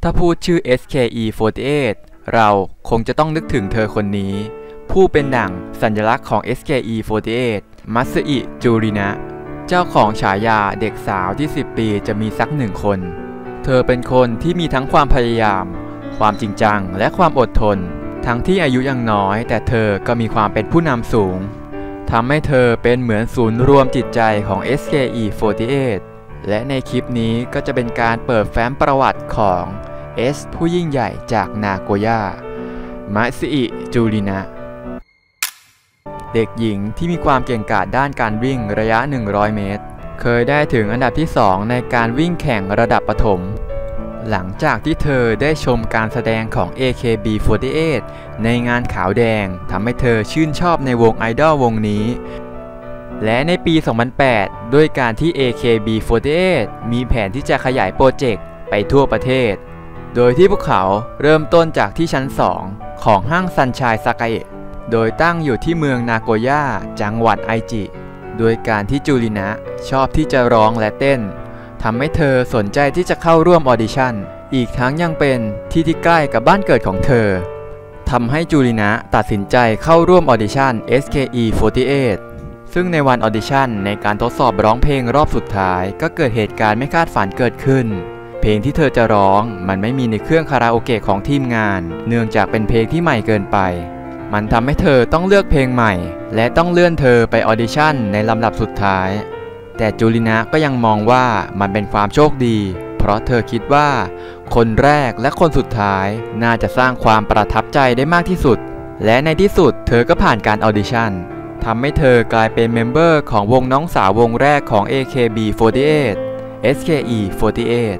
ถ้าพูดชื่อ SKE48 เราคงจะต้องนึกถึงเธอคนนี้ผู้เป็นดั่งสัญลักษณ์ของ SKE48 มัตสึอิ จูรินะเจ้าของฉายาเด็กสาวที่10 ปีจะมีสัก1 คนเธอเป็นคนที่มีทั้งความพยายามความจริงจังและความอดทนทั้งที่อายุยังน้อยแต่เธอก็มีความเป็นผู้นำสูงทำให้เธอเป็นเหมือนศูนย์รวมจิตใจของ SKE48 และในคลิปนี้ก็จะเป็นการเปิดแฟ้มประวัติของS ผู้ยิ่งใหญ่จากนาโกย่ามัตสึอิ จูรินะเด็กหญิงที่มีความเก่งกาจด้านการวิ่งระยะ100 เมตรเคยได้ถึงอันดับที่2ในการวิ่งแข่งระดับประถมหลังจากที่เธอได้ชมการแสดงของ AKB48 ในงานขาวแดงทำให้เธอชื่นชอบในวงไอดอลวงนี้และในปี 2008 ด้วยการที่ AKB48 มีแผนที่จะขยายโปรเจกต์ไปทั่วประเทศโดยที่พวกเขาเริ่มต้นจากที่ชั้น2ของห้างซันชัยซากาเอะโดยตั้งอยู่ที่เมืองนาโกย่าจังหวัดไอจิโดยการที่จูรินะชอบที่จะร้องและเต้นทำให้เธอสนใจที่จะเข้าร่วมออดิชั่นอีกทั้งยังเป็นที่ใกล้กับบ้านเกิดของเธอทำให้จูรินะตัดสินใจเข้าร่วมออดิชั่น SKE48 ซึ่งในวันออดิชั่นในการทดสอบร้องเพลงรอบสุดท้ายก็เกิดเหตุการณ์ไม่คาดฝันเกิดขึ้นเพลงที่เธอจะร้องมันไม่มีในเครื่องคาราโอเกะของทีมงานเนื่องจากเป็นเพลงที่ใหม่เกินไปมันทำให้เธอต้องเลือกเพลงใหม่และต้องเลื่อนเธอไปออดิชั่นในลำดับสุดท้ายแต่จูรินะก็ยังมองว่ามันเป็นความโชคดีเพราะเธอคิดว่าคนแรกและคนสุดท้ายน่าจะสร้างความประทับใจได้มากที่สุดและในที่สุดเธอก็ผ่านการออดิชั่นทำให้เธอกลายเป็นเมมเบอร์ของวงน้องสาววงแรกของ AKB48 SKE48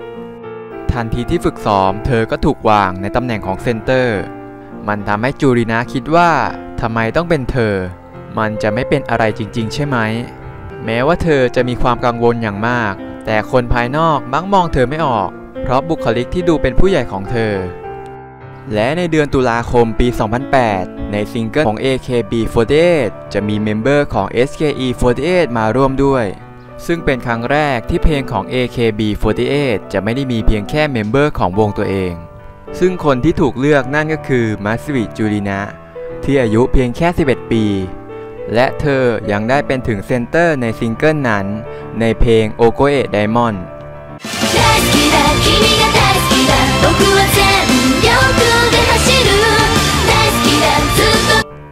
ทันทีที่ฝึกซ้อมเธอก็ถูกวางในตำแหน่งของเซนเตอร์มันทำให้จูรินะคิดว่าทำไมต้องเป็นเธอมันจะไม่เป็นอะไรจริงๆใช่ไหมแม้ว่าเธอจะมีความกังวลอย่างมากแต่คนภายนอกมักมองเธอไม่ออกเพราะบุคลิกที่ดูเป็นผู้ใหญ่ของเธอและในเดือนตุลาคมปี 2008 ในซิงเกิลของ AKB48 จะมีเมมเบอร์ของ SKE48 มาร่วมด้วยซึ่งเป็นครั้งแรกที่เพลงของ AKB48 จะไม่ได้มีเพียงแค่เมมเบอร์ของวงตัวเองซึ่งคนที่ถูกเลือกนั่นก็คือมัตสึอิ จูรินะที่อายุเพียงแค่11 ปีและเธอยังได้เป็นถึงเซนเตอร์ในซิงเกิลนั้นในเพลงโอโกเอะไดมอนด์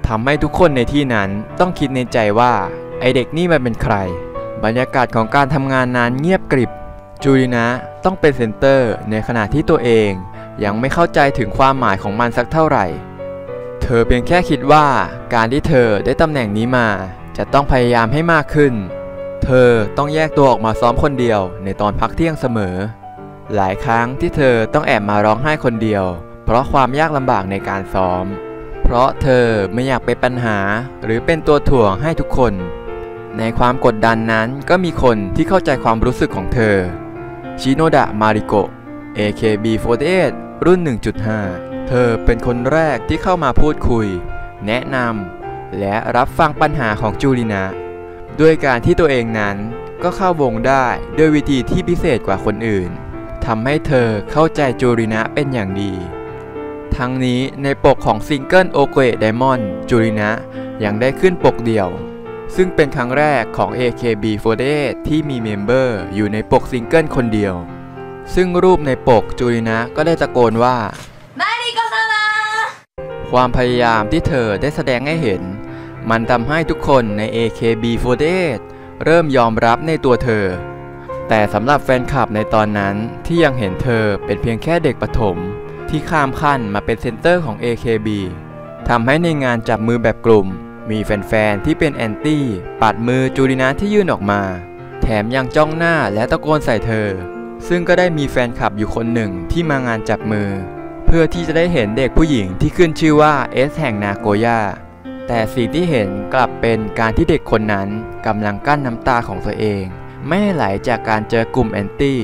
ทำให้ทุกคนในที่นั้นต้องคิดในใจว่าไอเด็กนี่มันเป็นใครบรรยากาศของการทำงานนั้นเงียบกริบจูรินะต้องเป็นเซนเตอร์ในขณะที่ตัวเองยังไม่เข้าใจถึงความหมายของมันสักเท่าไหร่เธอเพียงแค่คิดว่าการที่เธอได้ตำแหน่งนี้มาจะต้องพยายามให้มากขึ้นเธอต้องแยกตัวออกมาซ้อมคนเดียวในตอนพักเที่ยงเสมอหลายครั้งที่เธอต้องแอบมาร้องไห้คนเดียวเพราะความยากลำบากในการซ้อมเพราะเธอไม่อยากเป็นปัญหาหรือเป็นตัวถ่วงให้ทุกคนในความกดดันนั้นก็มีคนที่เข้าใจความรู้สึกของเธอชิโนดะ มาริโกะ AKB48 รุ่น 1.5 เธอเป็นคนแรกที่เข้ามาพูดคุยแนะนำและรับฟังปัญหาของจูรินะด้วยการที่ตัวเองนั้นก็เข้าวงได้ด้วยวิธีที่พิเศษกว่าคนอื่นทำให้เธอเข้าใจจูรินะเป็นอย่างดีทั้งนี้ในปกของซิงเกิลโอโกเอะไดมอนด์จูรินะยังได้ขึ้นปกเดี่ยวซึ่งเป็นครั้งแรกของ AKB48 ที่มีเมมเบอร์อยู่ในปกซิงเกิลคนเดียวซึ่งรูปในปกจูรินะก็ได้ตะโกนว่ามาริโกซามะความพยายามที่เธอได้แสดงให้เห็นมันทำให้ทุกคนใน AKB48 เริ่มยอมรับในตัวเธอแต่สำหรับแฟนคลับในตอนนั้นที่ยังเห็นเธอเป็นเพียงแค่เด็กประถมที่ข้ามขั้นมาเป็นเซนเตอร์ของ AKB ทำให้ในงานจับมือแบบกลุ่มมีแฟนๆที่เป็นแอนตี้ปัดมือจูรินะที่ยื่นออกมาแถมยังจ้องหน้าและตะโกนใส่เธอซึ่งก็ได้มีแฟนคลับอยู่คนหนึ่งที่มางานจับมือเพื่อที่จะได้เห็นเด็กผู้หญิงที่ขึ้นชื่อว่าเอสแห่งนาโกย่าแต่สิ่งที่เห็นกลับเป็นการที่เด็กคนนั้นกำลังกั้นน้ำตาของตัวเองไม่ให้ไหลจากการเจอกลุ่มแอนตี้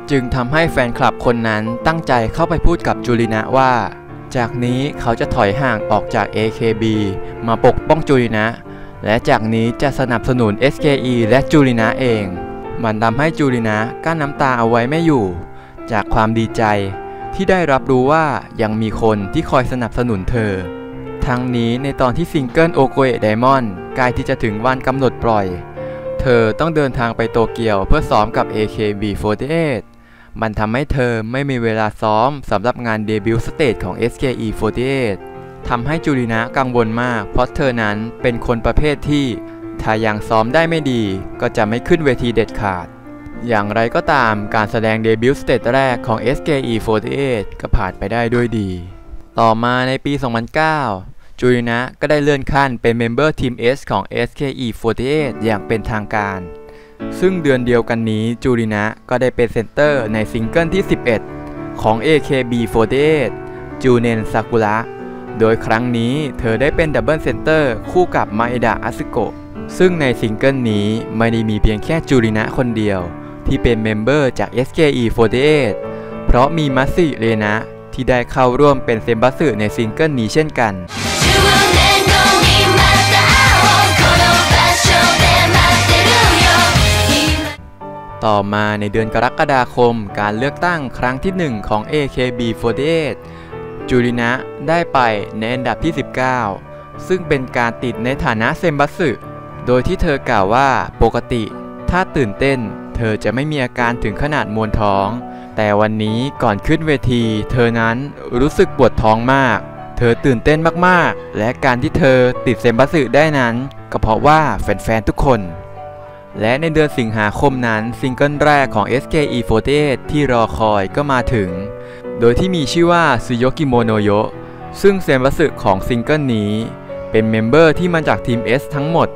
จึงทำให้แฟนคลับคนนั้นตั้งใจเข้าไปพูดกับจูรินะว่าจากนี้เขาจะถอยห่างออกจาก AKB มาปกป้องจูรินะและจากนี้จะสนับสนุน SKE และจูรินะเองมันทำให้จูรินะกั้นน้ำตาเอาไว้ไม่อยู่จากความดีใจท ที่ได้รับรู้ว่ายังมีคนที่คอยสนับสนุนเธอทั้งนี้ในตอนที่ซิงเกิลโอโกเอะไดมอนด์ใกล้ที่จะถึงวันกำหนดปล่อยเธอต้องเดินทางไปโตเกียวเพื่อซ้อมกับ AKB48 มันทำให้เธอไม่มีเวลาซ้อมสำหรับงานเดบิวต์สเตจของ SKE48 ทำให้จูรินะกังวลมากเพราะเธอนั้นเป็นคนประเภทที่ถ้ายังซ้อมได้ไม่ดีก็จะไม่ขึ้นเวทีเด็ดขาดอย่างไรก็ตามการแสดงเดบิวต์สเตจแรกของ SKE48 ก็ผ่านไปได้ด้วยดีต่อมาในปี 2009 จูรินะก็ได้เลื่อนขั้นเป็นเมมเบอร์ทีม S ของ SKE48 อย่างเป็นทางการซึ่งเดือนเดียวกันนี้จูรินะก็ได้เป็นเซนเตอร์ในซิงเกิลที่ 11 ของ AKB48 จูเนนซากุระโดยครั้งนี้เธอได้เป็นดับเบิลเซนเตอร์คู่กับมาเอดะอาซึโกะซึ่งในซิงเกิลนี้ไม่ได้มีเพียงแค่จูรินะคนเดียวที่เป็นเมมเบอร์จาก SKE48 เพราะมีมัตสึเรนะที่ได้เข้าร่วมเป็นเซมบัสึในซิงเกิลนี้เช่นกันต่อมาในเดือนกรกฎาคมการเลือกตั้งครั้งที่ 1 ของ AKB48 จูรินะได้ไปในอันดับที่ 19 ซึ่งเป็นการติดในฐานะเซมบัสึโดยที่เธอกล่าวว่าปกติถ้าตื่นเต้นเธอจะไม่มีอาการถึงขนาดมวนท้องแต่วันนี้ก่อนขึ้นเวทีเธอนั้นรู้สึกปวดท้องมากเธอตื่นเต้นมากๆและการที่เธอติดเซมบัสึได้นั้นก็เพราะว่าแฟนๆทุกคนและในเดือนสิงหาคมนั้นซิงเกิลแรกของ SKE48 ที่รอคอยก็มาถึงโดยที่มีชื่อว่าซุโยกิโมโนโยะซึ่งเซมบัสึของซิงเกิลนี้เป็นเมมเบอร์ที่มาจากทีม S ทั้งหมด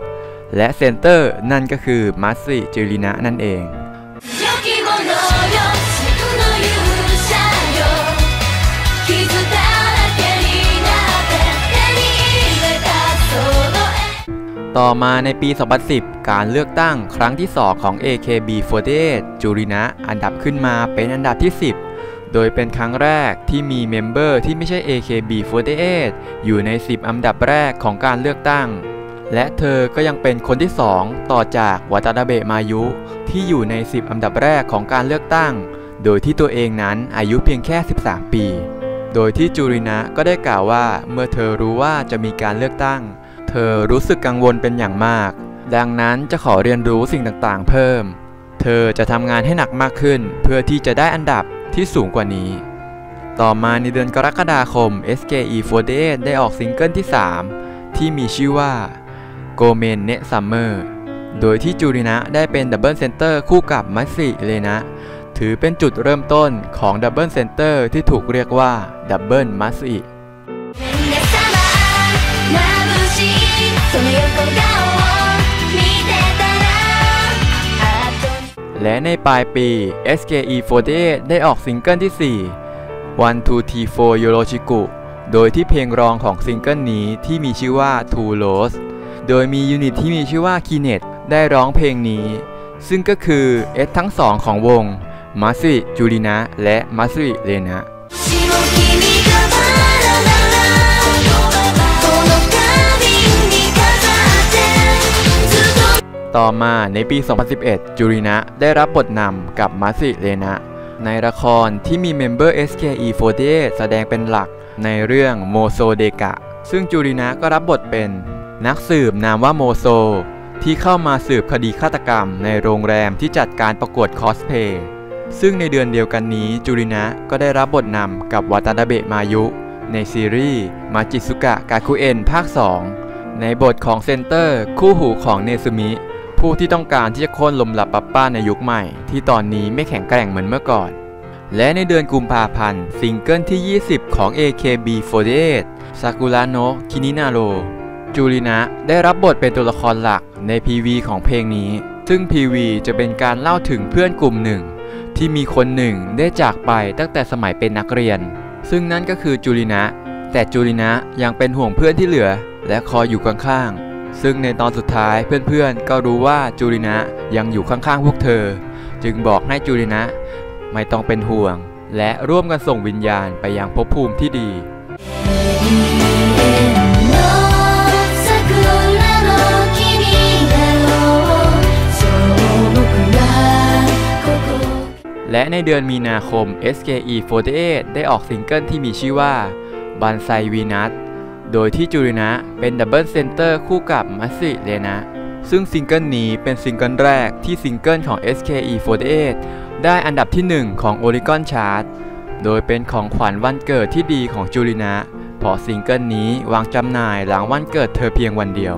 และเซนเตอร์นั่นก็คือมัตสึจูรินะนั่นเองต่อมาในปี 2010 การเลือกตั้งครั้งที่ 2 ของ AKB48 จูรินะอันดับขึ้นมาเป็นอันดับที่ 10 โดยเป็นครั้งแรกที่มีเมมเบอร์ที่ไม่ใช่ AKB48 อยู่ใน 10 อันดับแรกของการเลือกตั้งและเธอก็ยังเป็นคนที่ 2 ต่อจากวาตานาเบะมายุที่อยู่ใน 10 อันดับแรกของการเลือกตั้งโดยที่ตัวเองนั้นอายุเพียงแค่ 13 ปีโดยที่จูรินะก็ได้กล่าวว่าเมื่อเธอรู้ว่าจะมีการเลือกตั้งเธอรู้สึกกังวลเป็นอย่างมากดังนั้นจะขอเรียนรู้สิ่งต่างๆเพิ่มเธอจะทำงานให้หนักมากขึ้นเพื่อที่จะได้อันดับที่สูงกว่านี้ต่อมาในเดือนกรกฎาคม SKE48 ได้ออกซิงเกิลที่ 3 ที่มีชื่อว่าโกเมนเนะซัมเมอร์โดยที่จูรินะได้เป็นดับเบิลเซนเตอร์คู่กับมัตสึเรนะถือเป็นจุดเริ่มต้นของดับเบิลเซนเตอร์ที่ถูกเรียกว่าดับเบิลมัตสึและในปลายปี SKE48 ได้ออกซิงเกิลที่ 4 One Two Three Four Yoroshiku โดยที่เพลงรองของซิงเกิลนี้ที่มีชื่อว่า Two Rose โดยมียูนิตที่มีชื่อว่า Kinet ได้ร้องเพลงนี้ซึ่งก็คือ S ทั้งสองของวงมัตสึจูรินะและมัตสึเรนะต่อมาในปี 2011 จูรินะได้รับบทนำกับมัตสึเรนะในละครที่มีเมมเบอร์ SKE48 แสดงเป็นหลักในเรื่องโมโซเดกะซึ่งจูรินะก็รับบทเป็นนักสืบนามว่าโมโซที่เข้ามาสืบคดีฆาตกรรมในโรงแรมที่จัดการประกวดคอสเพลย์ซึ่งในเดือนเดียวกันนี้จูรินะก็ได้รับบทนำกับวาตานาเบะมายุในซีรีส์มาจิสุกะกาคุเอ็นภาค 2ในบทของเซนเตอร์คู่หูของเนซึมิผู้ที่ต้องการที่จะโค่นลมหลับปั๊บป้าในยุคใหม่ที่ตอนนี้ไม่แข็งแกร่งเหมือนเมื่อก่อนและในเดือนกุมภาพันธ์ซิงเกิลที่ 20 ของ AKB48 ซากุระโนะคินินาโรจูรินะได้รับบทเป็นตัวละครหลักใน PV ของเพลงนี้ซึ่ง PV จะเป็นการเล่าถึงเพื่อนกลุ่มหนึ่งที่มีคนหนึ่งได้จากไปตั้งแต่สมัยเป็นนักเรียนซึ่งนั่นก็คือจูรินะแต่จูรินะยังเป็นห่วงเพื่อนที่เหลือและคอยอยู่ข้างๆซึ่งในตอนสุดท้ายเพื่อนๆก็รู้ว่าจูรินะยังอยู่ข้างๆพวกเธอจึงบอกให้จูรินะไม่ต้องเป็นห่วงและร่วมกันส่งวิญญาณไปยังภพภูมิที่ดี และในเดือนมีนาคม SKE48 ได้ออกซิงเกิลที่มีชื่อว่าบันไซวีนัสโดยที่จูรินะเป็นดับเบิลเซนเตอร์คู่กับมัตสึเรนะซึ่งซิงเกิลนี้เป็นซิงเกิลแรกที่ซิงเกิลของ SKE48 ได้อันดับที่ 1 ของ Oricon Chart โดยเป็นของขวัญวันเกิดที่ดีของจูรินะเพราะซิงเกิลนี้วางจำหน่ายหลังวันเกิดเธอเพียงวันเดียว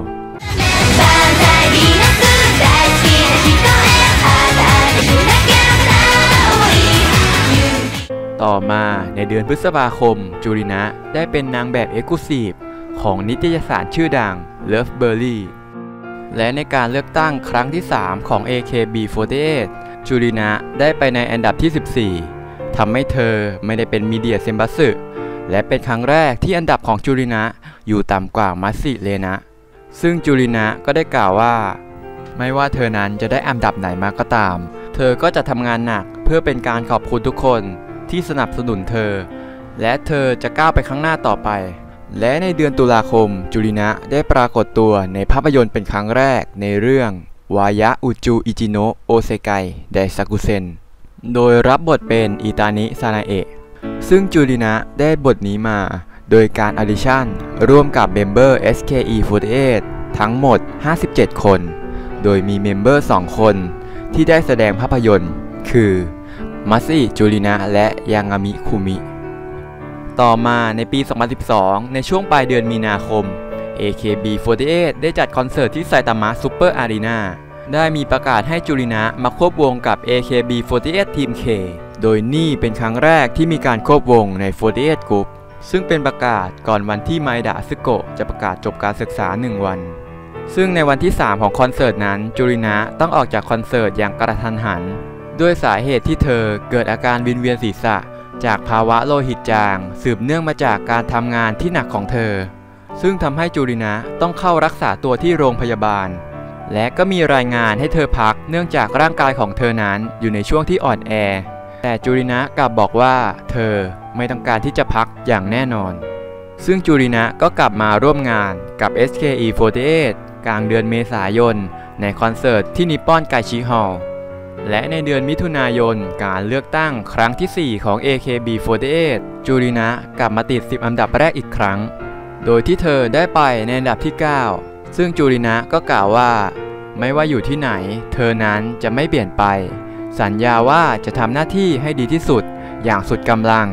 ต่อมาในเดือนพฤษภาคมจูรินะได้เป็นนางแบบเอ็กซ์คลูซีฟของนิตยสารชื่อดัง Loveberry และในการเลือกตั้งครั้งที่ 3 ของ AKB48 จูรินะได้ไปในอันดับที่ 14 ทำให้เธอไม่ได้เป็นมีเดียเซมบัสึและเป็นครั้งแรกที่อันดับของจูรินะอยู่ต่ำกว่ามัตสึเรนะซึ่งจูรินะก็ได้กล่าวว่าไม่ว่าเธอนั้นจะได้อันดับไหนมาก็ตามเธอก็จะทำงานหนักเพื่อเป็นการขอบคุณทุกคนที่สนับสนุนเธอและเธอจะก้าวไปข้างหน้าต่อไปและในเดือนตุลาคมจูรินะได้ปรากฏตัวในภาพยนตร์เป็นครั้งแรกในเรื่องวายะอุจูอิจิโนะโอเซไกไดซากุเซนโดยรับบทเป็นอิตานิซานาเอะซึ่งจูรินะได้บทนี้มาโดยการออดิชั่นร่วมกับเมมเบอร์ SKE48 ทั้งหมด57 คนโดยมีเมมเบอร์2 คนที่ได้แสดงภาพยนตร์คือมัตสึจูรินะและยางามิคุมิต่อมาในปี 2012 ในช่วงปลายเดือนมีนาคม AKB48 ได้จัดคอนเสิร์ตที่ไซตามะซูเปอร์อารีนาได้มีประกาศให้จูรินะมาควบวงกับ AKB48 ทีม K โดยนี่เป็นครั้งแรกที่มีการควบวงใน 48 Group ซึ่งเป็นประกาศก่อนวันที่ไมดะซึโกะจะประกาศจบการศึกษา1 วันซึ่งในวันที่ 3 ของคอนเสิร์ตนั้นจูรินะต้องออกจากคอนเสิร์ตอย่างกระทันหันด้วยสาเหตุที่เธอเกิดอาการวิงเวียนศีรษะจากภาวะโลหิตจางสืบเนื่องมาจากการทำงานที่หนักของเธอซึ่งทำให้จูรินะต้องเข้ารักษาตัวที่โรงพยาบาลและก็มีรายงานให้เธอพักเนื่องจากร่างกายของเธอนั้นอยู่ในช่วงที่อ่อนแอแต่จูรินะกลับบอกว่าเธอไม่ต้องการที่จะพักอย่างแน่นอนซึ่งจูรินะก็กลับมาร่วมงานกับ SKE48 กลางเดือนเมษายนในคอนเสิร์ตที่นิปปอนไกชิฮอลล์และในเดือนมิถุนายนการเลือกตั้งครั้งที่ 4 ของ AKB48 จูรินะกลับมาติด10 อันดับแรกอีกครั้งโดยที่เธอได้ไปในอันดับที่ 9 ซึ่งจูรินะก็กล่าวว่าไม่ว่าอยู่ที่ไหนเธอนั้นจะไม่เปลี่ยนไปสัญญาว่าจะทำหน้าที่ให้ดีที่สุดอย่างสุดกำลัง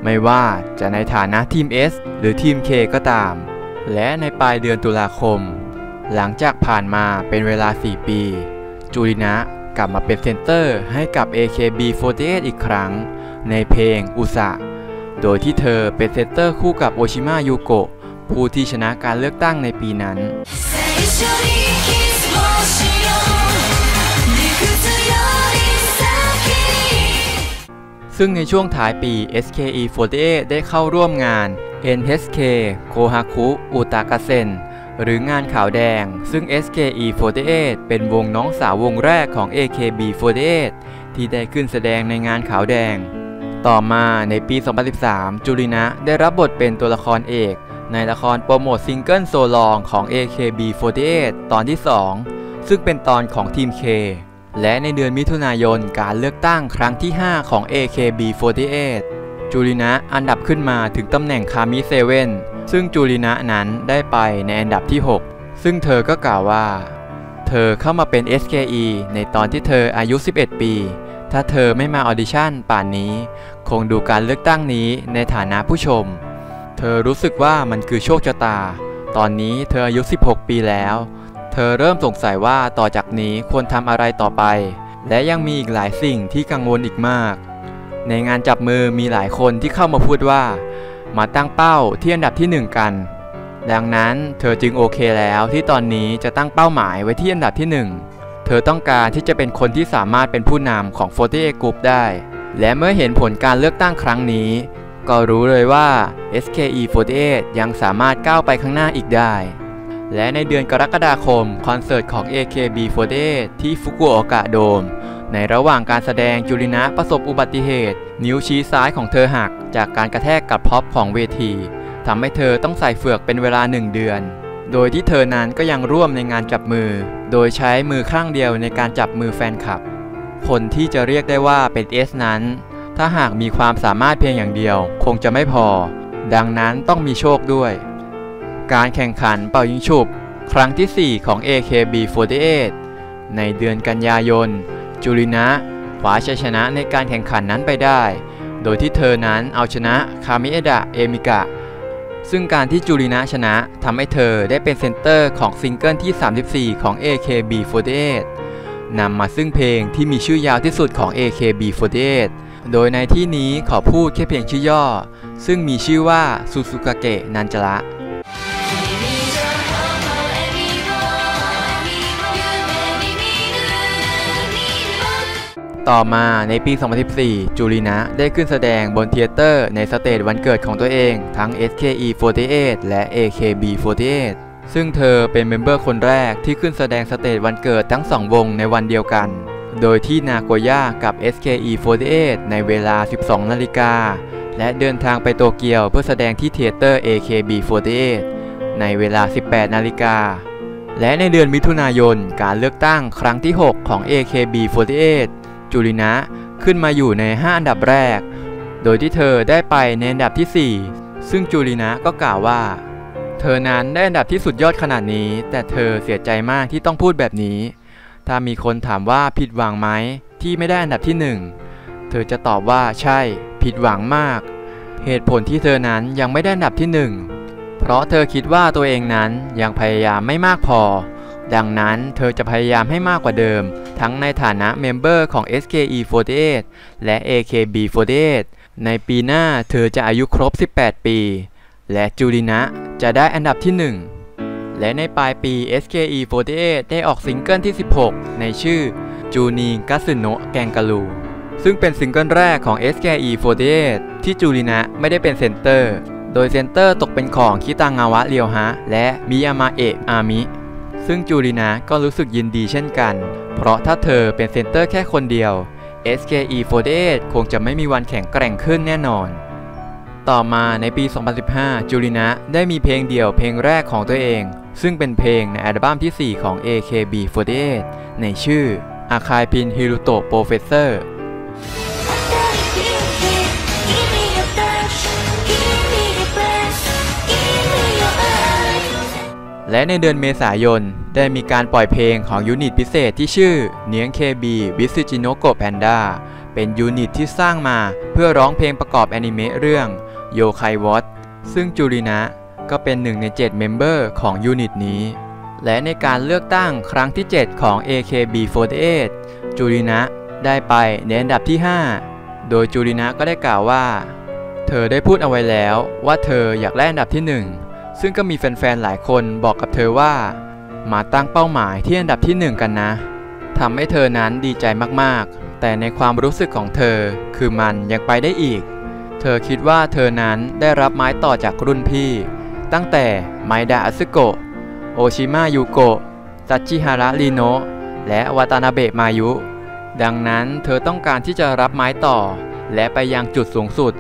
ไม่ว่าจะในฐานะทีม S หรือทีม K ก็ตามและในปลายเดือนตุลาคมหลังจากผ่านมาเป็นเวลา 4 ปีจูรินะกลับมาเป็นเซนเตอร์ให้กับ AKB48 อีกครั้งในเพลงอุซะโดยที่เธอเป็นเซนเตอร์คู่กับโอชิมะยูโกะผู้ที่ชนะการเลือกตั้งในปีนั้นซึ่งในช่วงท้ายปี SKE48 ได้เข้าร่วมงาน NHK Kohaku Utagasen หรืองานขาวแดงซึ่ง SKE48 เป็นวงน้องสาววงแรกของ AKB48 ที่ได้ขึ้นแสดงในงานขาวแดงต่อมาในปี 2013 จูรินะได้รับบทเป็นตัวละครเอกในละครโปรโมทซิงเกิลโซลองของ AKB48 ตอนที่ 2 ซึ่งเป็นตอนของทีม K และในเดือนมิถุนายนการเลือกตั้งครั้งที่ 5 ของ AKB48 จูรินะอันดับขึ้นมาถึงตำแหน่งคามิเซเว่นซึ่งจูรินะนั้นได้ไปในอันดับที่ 6 ซึ่งเธอก็กล่าวว่าเธอเข้ามาเป็น SKE ในตอนที่เธออายุ 11 ปีถ้าเธอไม่มาออดิชั่นป่านนี้คงดูการเลือกตั้งนี้ในฐานะผู้ชมเธอรู้สึกว่ามันคือโชคชะตาตอนนี้เธออายุ 16 ปีแล้วเธอเริ่มสงสัยว่าต่อจากนี้ควรทำอะไรต่อไปและยังมีอีกหลายสิ่งที่กังวลอีกมากในงานจับมือมีหลายคนที่เข้ามาพูดว่ามาตั้งเป้าที่อันดับที่ 1 กันดังนั้นเธอจึงโอเคแล้วที่ตอนนี้จะตั้งเป้าหมายไว้ที่อันดับที่ 1เธอต้องการที่จะเป็นคนที่สามารถเป็นผู้นำของ48 Group ได้และเมื่อเห็นผลการเลือกตั้งครั้งนี้ก็รู้เลยว่า SKE48 ยังสามารถก้าวไปข้างหน้าอีกได้และในเดือนกรกฎาคมคอนเสิร์ตของ AKB48 ที่ฟุกุโอกะโดมในระหว่างการแสดงจูรินะประสบอุบัติเหตุนิ้วชี้ซ้ายของเธอหักจากการกระแทกกับพ็อปของเวทีทำให้เธอต้องใส่เฟือกเป็นเวลา1 เดือนโดยที่เธอนั้นก็ยังร่วมในงานจับมือโดยใช้มือข้างเดียวในการจับมือแฟนคลับ คนที่จะเรียกได้ว่าเป็น S นั้นถ้าหากมีความสามารถเพียงอย่างเดียวคงจะไม่พอดังนั้นต้องมีโชคด้วยการแข่งขันเป่ายิงฉุบครั้งที่ 4 ของ AKB48 ในเดือนกันยายนจูรินะคว้าชัยชนะในการแข่งขันนั้นไปได้โดยที่เธอนั้นเอาชนะคามิเอดะเอมิกะซึ่งการที่จูรินะชนะทำให้เธอได้เป็นเซนเตอร์ของซิงเกิลที่ 34 ของ AKB48 นำมาซึ่งเพลงที่มีชื่อยาวที่สุดของ AKB48 โดยในที่นี้ขอพูดแค่เพียงชื่อย่อซึ่งมีชื่อว่าซูซูกาเกะนันจาระต่อมาในปี 2014 จูรินะได้ขึ้นแสดงบนเธียเตอร์ในสเตจวันเกิดของตัวเองทั้ง SKE48 และ AKB48 ซึ่งเธอเป็นเมมเบอร์คนแรกที่ขึ้นแสดงสเตจวันเกิดทั้ง2วงในวันเดียวกันโดยที่นาโกย่ากับ SKE48 ในเวลา 12 นาฬิกาและเดินทางไปโตเกียวเพื่อแสดงที่เธียเตอร์ AKB48 ในเวลา 18 นาฬิกาและในเดือนมิถุนายนการเลือกตั้งครั้งที่ 6 ของ AKB48จูรินะขึ้นมาอยู่ใน 5 อันดับแรกโดยที่เธอได้ไปในอันดับที่ 4ซึ่งจูรินะก็กล่าวว่าเธอนั้นได้อันดับที่สุดยอดขนาดนี้แต่เธอเสียใจมากที่ต้องพูดแบบนี้ถ้ามีคนถามว่าผิดหวังไหมที่ไม่ได้อันดับที่ 1เธอจะตอบว่าใช่ผิดหวังมากเหตุผลที่เธอนั้นยังไม่ได้อันดับที่ 1เพราะเธอคิดว่าตัวเองนั้นยังพยายามไม่มากพอดังนั้นเธอจะพยายามให้มากกว่าเดิมทั้งในฐานะเมมเบอร์ของ SKE48 และ AKB48 ในปีหน้าเธอจะอายุครบ 18 ปีและจูรินะจะได้อันดับที่ 1และในปลายปี SKE48 ได้ออกซิงเกิลที่ 16 ในชื่อจูนีกัสึโนะแกงกาลูซึ่งเป็นซิงเกิลแรกของ SKE48 ที่จูรินะไม่ได้เป็นเซนเตอร์โดยเซนเตอร์ตกเป็นของคิตางาวะเรียวฮะและมิยามาเอะอามิซึ่งจูรินะก็รู้สึกยินดีเช่นกันเพราะถ้าเธอเป็นเซนเตอร์แค่คนเดียว SKE48 คงจะไม่มีวันแข็งแกร่งขึ้นแน่นอนต่อมาในปี 2015 จูรินะได้มีเพลงเดี่ยวเพลงแรกของตัวเองซึ่งเป็นเพลงในอัลบั้มที่ 4 ของ AKB48 ในชื่อ Akai Pin Hiruto Professorและในเดือนเมษายนได้มีการปล่อยเพลงของยูนิตพิเศษที่ชื่อเนียงเคบีวิซิจิโนโกะแพนด้าเป็นยูนิตที่สร้างมาเพื่อร้องเพลงประกอบแอนิเมะเรื่องโยไควอตซึ่งจูรินะก็เป็น1 ใน 7 เมมเบอร์ของยูนิตนี้และในการเลือกตั้งครั้งที่ 7 ของ AKB48 จูรินะได้ไปในอันดับที่ 5โดยจูรินะก็ได้กล่าวว่าเธอได้พูดเอาไว้แล้วว่าเธออยากได้อันดับที่ 1ซึ่งก็มีแฟนๆหลายคนบอกกับเธอว่ามาตั้งเป้าหมายที่อันดับที่ 1กันนะทำให้เธอนั้นดีใจมากๆแต่ในความรู้สึกของเธอคือมันยังไปได้อีกเธอคิดว่าเธอนั้นได้รับไม้ต่อจากรุ่นพี่ตั้งแต่ไมดะอาซึโกะโอชิมะยูโกะซัชิฮาระริโนะและวาตานาเบะมายุดังนั้นเธอต้องการที่จะรับไม้ต่อและไปยังจุดสูงสุด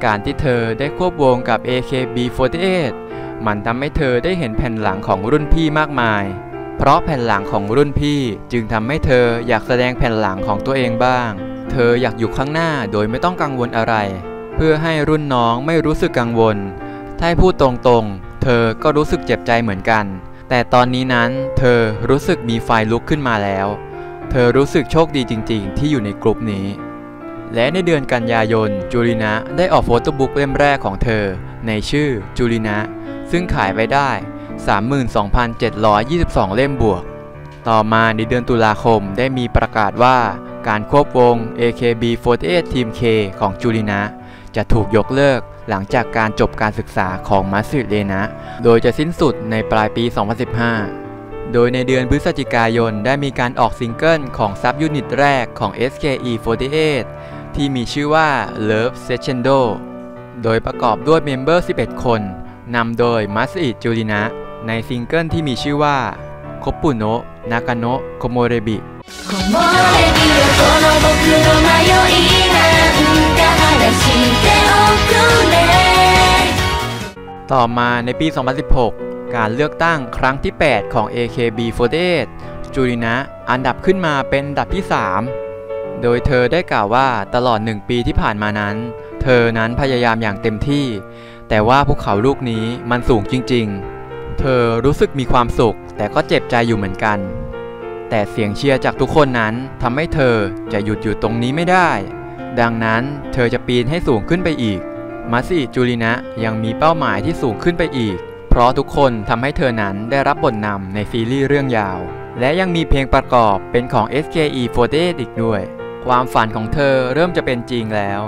การที่เธอได้ควบวงกับ AKB48มันทำให้เธอได้เห็นแผ่นหลังของรุ่นพี่มากมายเพราะแผ่นหลังของรุ่นพี่จึงทำให้เธออยากแสดงแผ่นหลังของตัวเองบ้างเธออยากอยู่ข้างหน้าโดยไม่ต้องกังวลอะไรเพื่อให้รุ่นน้องไม่รู้สึกกังวลถ้าพูดตรงๆเธอก็รู้สึกเจ็บใจเหมือนกันแต่ตอนนี้นั้นเธอรู้สึกมีไฟลุกขึ้นมาแล้วเธอรู้สึกโชคดีจริงๆที่อยู่ในกลุ่มนี้และในเดือนกันยายนจูรินะได้ออกโฟโต้บุ๊กเล่มแรกของเธอในชื่อจูรินะซึ่งขายไปได้ 32,722 เล่มบวกต่อมาในเดือนตุลาคมได้มีประกาศว่าการควบวง AKB48 ทีม K ของจูรินะจะถูกยกเลิกหลังจากการจบการศึกษาของมัตสึเรนะโดยจะสิ้นสุดในปลายปี 2015 โดยในเดือนพฤศจิกายนได้มีการออกซิงเกิลของซับยูนิตแรกของ SKE48 ที่มีชื่อว่า Love Crescendo โดยประกอบด้วยเมมเบอร์ 11 คนนำโดยมัตสึจูรินะในซิงเกิลที่มีชื่อว่าคบปุโนะนากาโนะโคโมเรบิต่อมาในปี 2016 การเลือกตั้งครั้งที่ 8 ของ AKB48 จูรินะอันดับขึ้นมาเป็นอันดับที่ 3 โดยเธอได้กล่าวว่าตลอด1 ปีที่ผ่านมานั้นเธอนั้นพยายามอย่างเต็มที่แต่ว่าภูเขาลูกนี้มันสูงจริงๆเธอรู้สึกมีความสุขแต่ก็เจ็บใจอยู่เหมือนกันแต่เสียงเชียร์จากทุกคนนั้นทำให้เธอจะหยุดอยู่ตรงนี้ไม่ได้ดังนั้นเธอจะปีนให้สูงขึ้นไปอีกมัสอิจูรินะยังมีเป้าหมายที่สูงขึ้นไปอีกเพราะทุกคนทำให้เธอนั้นได้รับบทนำในซีรีส์เรื่องยาวและยังมีเพลงประกอบเป็นของ SKE48 อีกด้วยความฝันของเธอเริ่มจะเป็นจริงแล้ว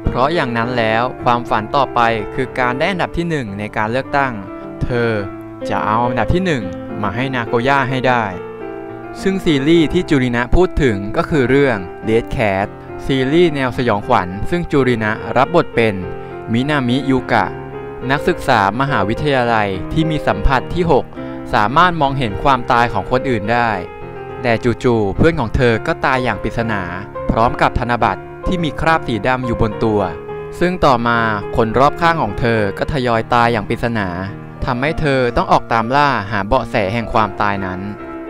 เพราะอย่างนั้นแล้วความฝันต่อไปคือการได้อันดับที่1ในการเลือกตั้งเธอจะเอาอันดับที่1มาให้นาโกย่าให้ได้ซึ่งซีรีส์ที่จูรินะพูดถึงก็คือเรื่อง Dead Cat ซีรีส์แนวสยองขวัญซึ่งจูรินะรับบทเป็นมินามิยูกะนักศึกษามหาวิทยาลัยที่มีสัมผัสที่6สามารถมองเห็นความตายของคนอื่นได้แต่จู่ๆเพื่อนของเธอก็ตายอย่างปริศนาพร้อมกับธนบัตรที่มีคราบสีดำอยู่บนตัวซึ่งต่อมาคนรอบข้างของเธอก็ทยอยตายอย่างปริศนาทำให้เธอต้องออกตามล่าหาเบาะแสแห่งความตายนั้น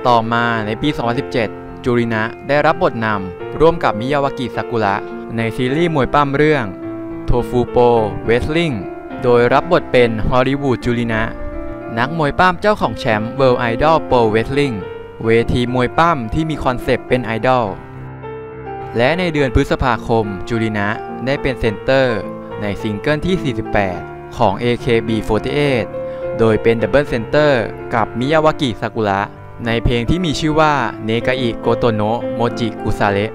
ต่อมาในปี 2017 จูรินะได้รับบทนำร่วมกับมิยาวากิซากุระในซีรีส์มวยปั้มเรื่องโทฟูโปเวสลิงโดยรับบทเป็นฮอลลีวูดจูรินะนักมวยปั้มเจ้าของแชมป์ World Idol Pro Wrestling เวทีมวยปั้มที่มีคอนเซปต์เป็นไอดอลและในเดือนพฤษภาคมจูรินะได้เป็นเซนเตอร์ในซิงเกิลที่ 48 ของ AKB48 โดยเป็นดับเบิลเซนเตอร์กับมิยาวากิซากุระในเพลงที่มีชื่อว่าเนกาอิโกโตโนะโมจิกุซาเระ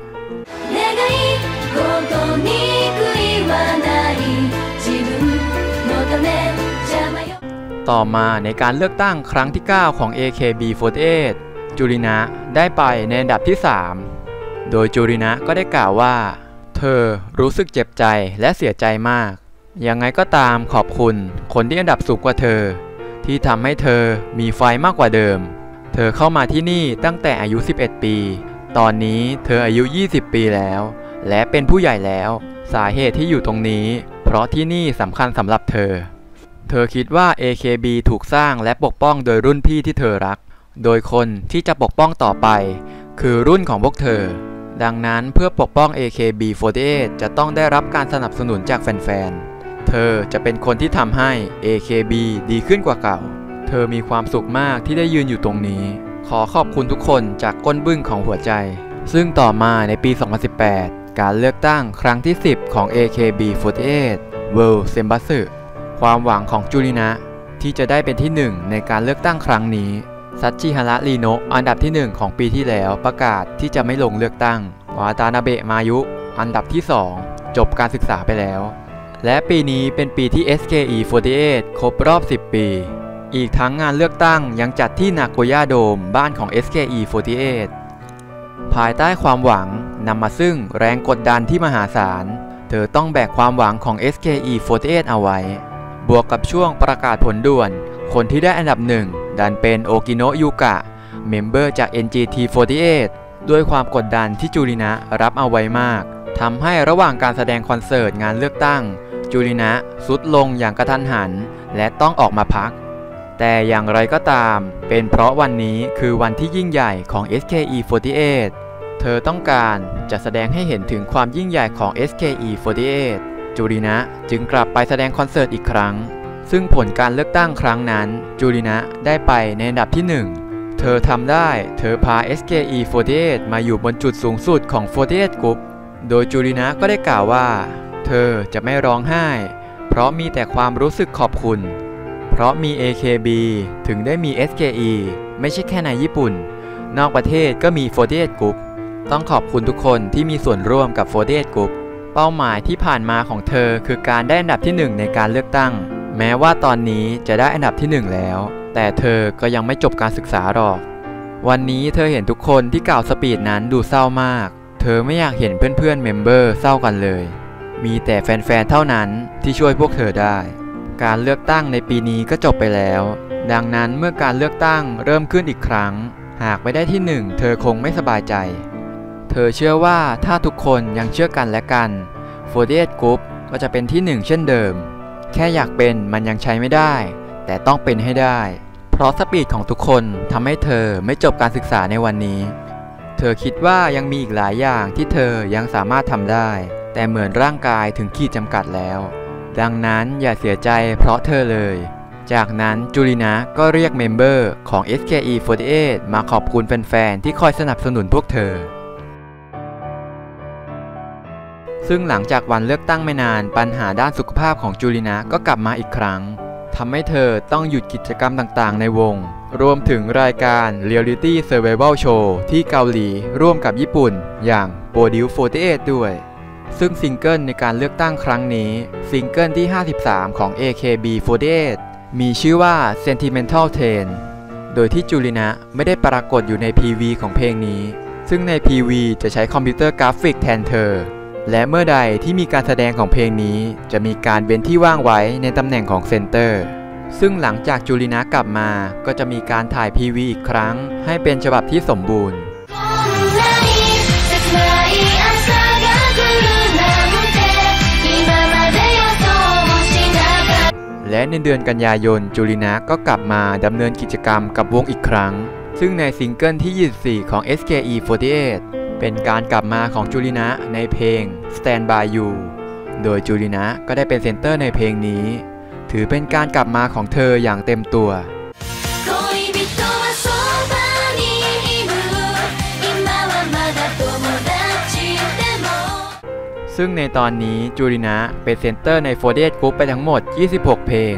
ต่อมาในการเลือกตั้งครั้งที่ 9 ของ AKB48 จูรินะได้ไปในอันดับที่ 3 โดยจูรินะก็ได้กล่าวว่าเธอรู้สึกเจ็บใจและเสียใจมากยังไงก็ตามขอบคุณคนที่อันดับสูงกว่าเธอที่ทำให้เธอมีไฟมากกว่าเดิมเธอเข้ามาที่นี่ตั้งแต่อายุ 11 ปีตอนนี้เธออายุ 20 ปีแล้วและเป็นผู้ใหญ่แล้วสาเหตุที่อยู่ตรงนี้เพราะที่นี่สำคัญสำหรับเธอคิดว่า AKB ถูกสร้างและปกป้องโดยรุ่นพี่ที่เธอรักโดยคนที่จะปกป้องต่อไปคือรุ่นของพวกเธอดังนั้นเพื่อปกป้อง AKB48 จะต้องได้รับการสนับสนุนจากแฟนๆเธอจะเป็นคนที่ทำให้ AKB ดีขึ้นกว่าเก่าเธอมีความสุขมากที่ได้ยืนอยู่ตรงนี้ขอขอบคุณทุกคนจากก้นบึ้งของหัวใจซึ่งต่อมาในปี 2018 การเลือกตั้งครั้งที่ 10 ของ AKB48 World Senbatsu ความหวังของจูรินะที่จะได้เป็นที่ 1ในการเลือกตั้งครั้งนี้ซัตชิฮาระรีโนะอันดับที่ 1ของปีที่แล้วประกาศที่จะไม่ลงเลือกตั้งวาตานาเบะมายุอันดับที่ 2จบการศึกษาไปแล้วและปีนี้เป็นปีที่ SKE48 ครบรอบ 10 ปีอีกทั้งงานเลือกตั้งยังจัดที่นาโกย่าโดมบ้านของ SKE48 ภายใต้ความหวังนำมาซึ่งแรงกดดันที่มหาศาลเธอต้องแบกความหวังของ SKE48 เอาไว้บวกกับช่วงประกาศผลด่วนคนที่ได้อันดับ1ดันเป็นโอกิโนะยูกะเมมเบอร์จาก NGT48 ด้วยความกดดันที่จูรินะรับเอาไว้มากทำให้ระหว่างการแสดงคอนเสิร์ตงานเลือกตั้งจูรินะทรุดลงอย่างกระทันหันและต้องออกมาพักแต่อย่างไรก็ตามเป็นเพราะวันนี้คือวันที่ยิ่งใหญ่ของ SKE48 เธอต้องการจะแสดงให้เห็นถึงความยิ่งใหญ่ของ SKE48 จูรินะจึงกลับไปแสดงคอนเสิร์ตอีกครั้งซึ่งผลการเลือกตั้งครั้งนั้นจูรินะได้ไปในอันดับที่ 1เธอทำได้เธอพา SKE48 มาอยู่บนจุดสูงสุดของ 48 Group โดยจูรินะก็ได้กล่าวว่าเธอจะไม่ร้องไห้เพราะมีแต่ความรู้สึกขอบคุณเพราะมี AKB ถึงได้มี SKE ไม่ใช่แค่ในญี่ปุ่นนอกประเทศก็มี 48 Group ต้องขอบคุณทุกคนที่มีส่วนร่วมกับ 48 Group เป้าหมายที่ผ่านมาของเธอคือการได้อันดับที่ 1ในการเลือกตั้งแม้ว่าตอนนี้จะได้อันดับที่ 1แล้วแต่เธอก็ยังไม่จบการศึกษาหรอกวันนี้เธอเห็นทุกคนที่กล่าวสปีดนั้นดูเศร้ามากเธอไม่อยากเห็นเพื่อนๆเมมเบอร์เศร้ากันเลยมีแต่แฟนๆเท่านั้นที่ช่วยพวกเธอได้การเลือกตั้งในปีนี้ก็จบไปแล้วดังนั้นเมื่อการเลือกตั้งเริ่มขึ้นอีกครั้งหากไม่ได้ที่ 1เธอคงไม่สบายใจเธอเชื่อว่าถ้าทุกคนยังเชื่อกันและกัน48 Group ก็จะเป็นที่ 1เช่นเดิมแค่อยากเป็นมันยังใช้ไม่ได้แต่ต้องเป็นให้ได้เพราะสปีดของทุกคนทำให้เธอไม่จบการศึกษาในวันนี้เธ ธอคิดว่ายังมีอีกหลายอย่างที่เธอยังสามารถทำได้แต่เหมือนร่างกายถึงขีดจำกัดแล้วดังนั้นอย่าเสียใจเพราะเธอเลยจากนั้นจูรินะก็เรียกเมมเบอร์ของ SKE48 มาขอบคุณแฟนๆที่คอยสนับสนุนพวกเธอซึ่งหลังจากวันเลือกตั้งไม่นานปัญหาด้านสุขภาพของจูรินะก็กลับมาอีกครั้งทำให้เธอต้องหยุดกิจกรรมต่างๆในวงรวมถึงรายการ Reality Survival Show ที่เกาหลีร่วมกับญี่ปุ่นอย่าง Produce48 ด้วยซึ่งซิงเกิลในการเลือกตั้งครั้งนี้ซิงเกิลที่ 53 ของ AKB48 มีชื่อว่า Sentimental Train โดยที่จูรินะไม่ได้ปรากฏอยู่ใน PV ของเพลงนี้ซึ่งใน PV จะใช้คอมพิวเตอร์กราฟิกแทนเธอและเมื่อใดที่มีการแสดงของเพลงนี้จะมีการเว้นที่ว่างไว้ในตำแหน่งของเซนเตอร์ซึ่งหลังจากจูรินะกลับมาก็จะมีการถ่าย PV อีกครั้งให้เป็นฉบับที่สมบูรณ์และในเดือนกันยายนจูรินะก็กลับมาดำเนินกิจกรรมกับวงอีกครั้งซึ่งในซิงเกิลที่ 24 ของ SKE48 เป็นการกลับมาของจูรินะในเพลง Stand By You โดยจูรินะก็ได้เป็นเซนเตอร์ในเพลงนี้ถือเป็นการกลับมาของเธออย่างเต็มตัวซึ่งในตอนนี้จูรินะเป็นเซนเตอร์ใน48 Group ไปทั้งหมด26เพลง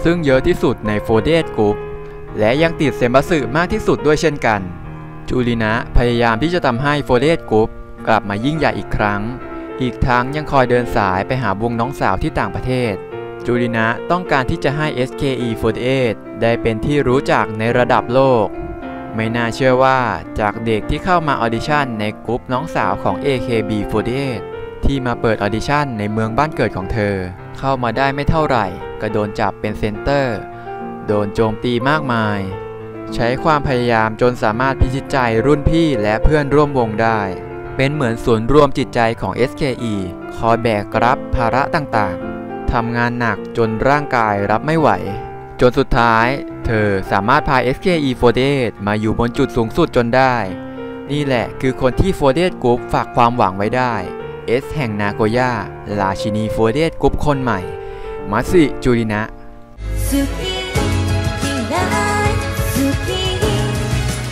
ซึ่งเยอะที่สุดใน48 Group และยังติดเซมบัสึมากที่สุดด้วยเช่นกันจูรินะพยายามที่จะทำให้48 Group กลับมายิ่งใหญ่อีกครั้งอีกทั้งยังคอยเดินสายไปหาวงน้องสาวที่ต่างประเทศจูรินะต้องการที่จะให้ SKE48 ได้เป็นที่รู้จักในระดับโลกไม่น่าเชื่อว่าจากเด็กที่เข้ามาออดิชั่นในกลุ่มน้องสาวของ AKB48 ที่มาเปิดออดิชั่นในเมืองบ้านเกิดของเธอเข้ามาได้ไม่เท่าไหร่ก็โดนจับเป็นเซนเตอร์โดนโจมตีมากมายใช้ความพยายามจนสามารถพิชิตใจรุ่นพี่และเพื่อนร่วมวงได้เป็นเหมือนศูนย์รวมจิตใจของ SKE คอยแบกรับภาระต่างๆทำงานหนักจนร่างกายรับไม่ไหวจนสุดท้ายเธอสามารถพา SKE48 มาอยู่บนจุดสูงสุดจนได้นี่แหละคือคนที่48 Group ฝากความหวังไว้ได้S แห่งนาโกย่าราชินี48 Group คนใหม่มัตสึจูรินะ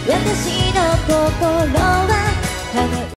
私の心は